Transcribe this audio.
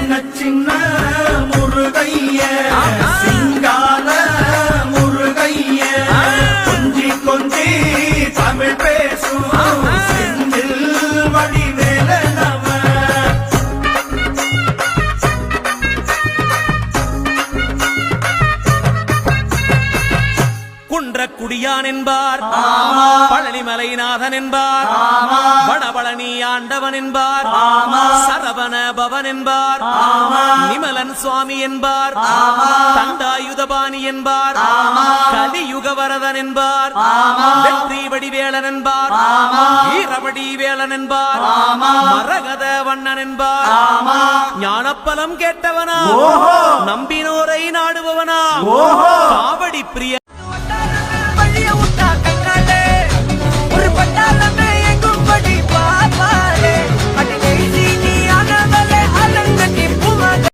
சின்ன சின்ன முருகைய சிங்கார முருகைய கொஞ்சி கொஞ்சி தமிழ் பேசும் செந்தில் வடிவேலனவ குன்றக்குடியான் என்பார், பழனிமலைநாதன் என்பார், வடபழனி ஆண்டவன் என்பார், சரவண பவன் என்பார், நிமலன் சுவாமி என்பார், தண்டாயுதபாணி என்பார், கலியுகவரதன் என்பார், வெற்றி வடிவேலன் என்பார், வீரவடி வேலன் என்பார், மரகத வண்ணன் என்பார், ஞானப்பலம் கேட்டவனா, நம்பினோரை நாடுபவனா, காவடி பிரிய